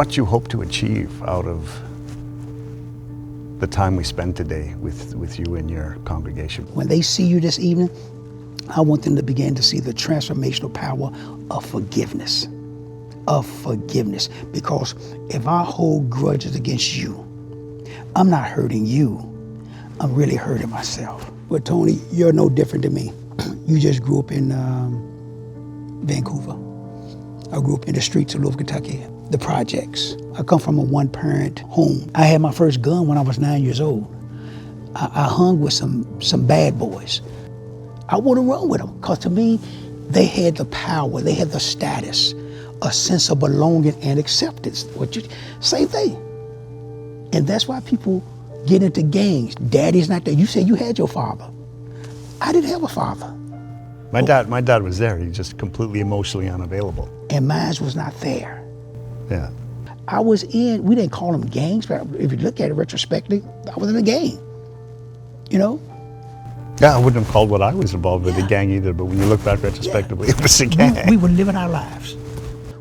what you hope to achieve out of the time we spend today with you and your congregation. When they see you this evening, I want them to begin to see the transformational power of forgiveness. Because if I hold grudges against you, I'm not hurting you, I'm really hurting myself. But Tony, you're no different than me. You just grew up in Vancouver. I grew up in the streets of Louisville, Kentucky, the projects. I come from a one-parent home. I had my first gun when I was 9 years old. I hung with some bad boys. I wouldn't run with them, because to me, they had the power, they had the status, a sense of belonging and acceptance. Same thing. And that's why people get into gangs. Daddy's not there. You said you had your father. I didn't have a father. My dad was there. He was just completely emotionally unavailable. And mine was not there. Yeah. I was in, we didn't call them gangs, but if you look at it retrospectively, I was in a gang, you know? Yeah, I wouldn't have called what I was involved with a gang either, but when you look back retrospectively, it was a gang. We were living our lives.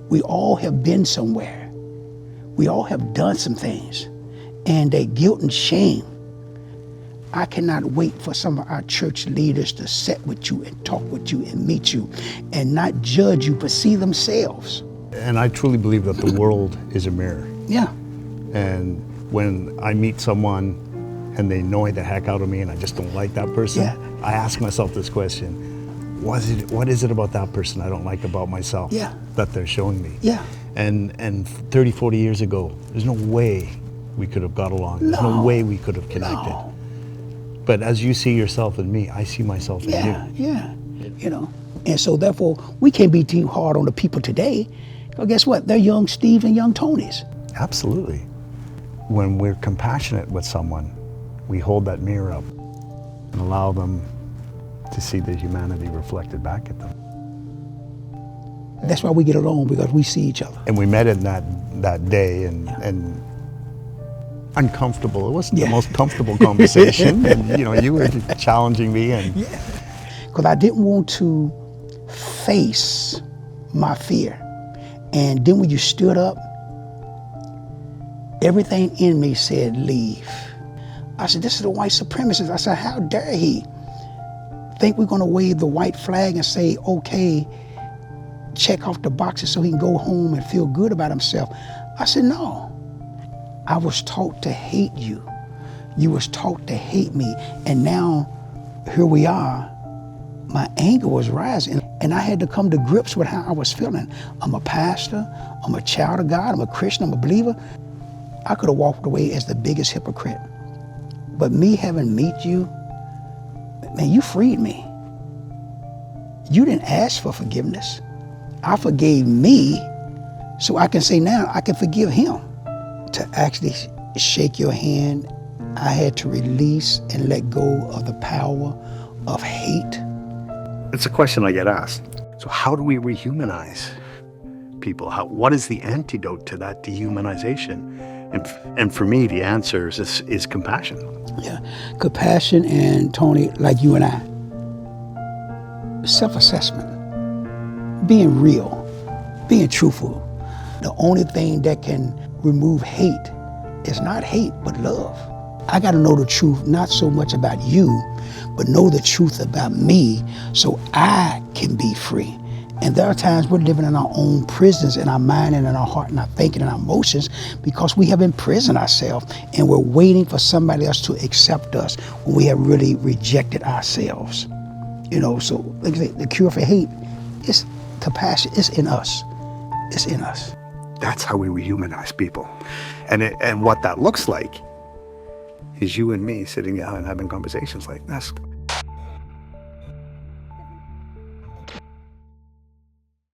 We all have been somewhere. We all have done some things. And that guilt and shame, I cannot wait for some of our church leaders to sit with you and talk with you and meet you and not judge you, but see themselves. And I truly believe that the world is a mirror. Yeah. And when I meet someone and they annoy the heck out of me and I just don't like that person, I ask myself this question: what is it about that person I don't like about myself that they're showing me? Yeah. And 30, 40 years ago, there's no way we could have got along. There's no way we could have connected. No. But as you see yourself in me, I see myself in you. Yeah, you know. And so therefore, we can't be too hard on the people today. Because guess what? They're young Steve and young Tonys. Absolutely. When we're compassionate with someone, we hold that mirror up and allow them to see the humanity reflected back at them. That's why we get along, because we see each other. And we met in that day and uncomfortable. It wasn't the most comfortable conversation. And you were challenging me and because I didn't want to face my fear. And then when you stood up, everything in me said, leave. I said, this is a white supremacist. I said, how dare he think we're going to wave the white flag and say, okay, check off the boxes so he can go home and feel good about himself. I said, no. I was taught to hate you. You was taught to hate me. And now, here we are. My anger was rising. And I had to come to grips with how I was feeling. I'm a pastor. I'm a child of God. I'm a Christian. I'm a believer. I could have walked away as the biggest hypocrite. But me having met you, man, you freed me. You didn't ask for forgiveness. I forgave me so I can say now I can forgive him. To actually shake your hand, I had to release and let go of the power of hate. It's a question I get asked. So how do we rehumanize people? What is the antidote to that dehumanization? And for me, the answer is compassion. Yeah, compassion, and Tony, like you and I, self-assessment, being real, being truthful. The only thing that can remove hate is not hate, but love. I got to know the truth, not so much about you, but know the truth about me so I can be free. And there are times we're living in our own prisons, in our mind and in our heart and our thinking and our emotions, because we have imprisoned ourselves and we're waiting for somebody else to accept us when we have really rejected ourselves. So like I say, the cure for hate is compassion. It's in us. It's in us. That's how we rehumanize people. And what that looks like is you and me sitting down and having conversations like this.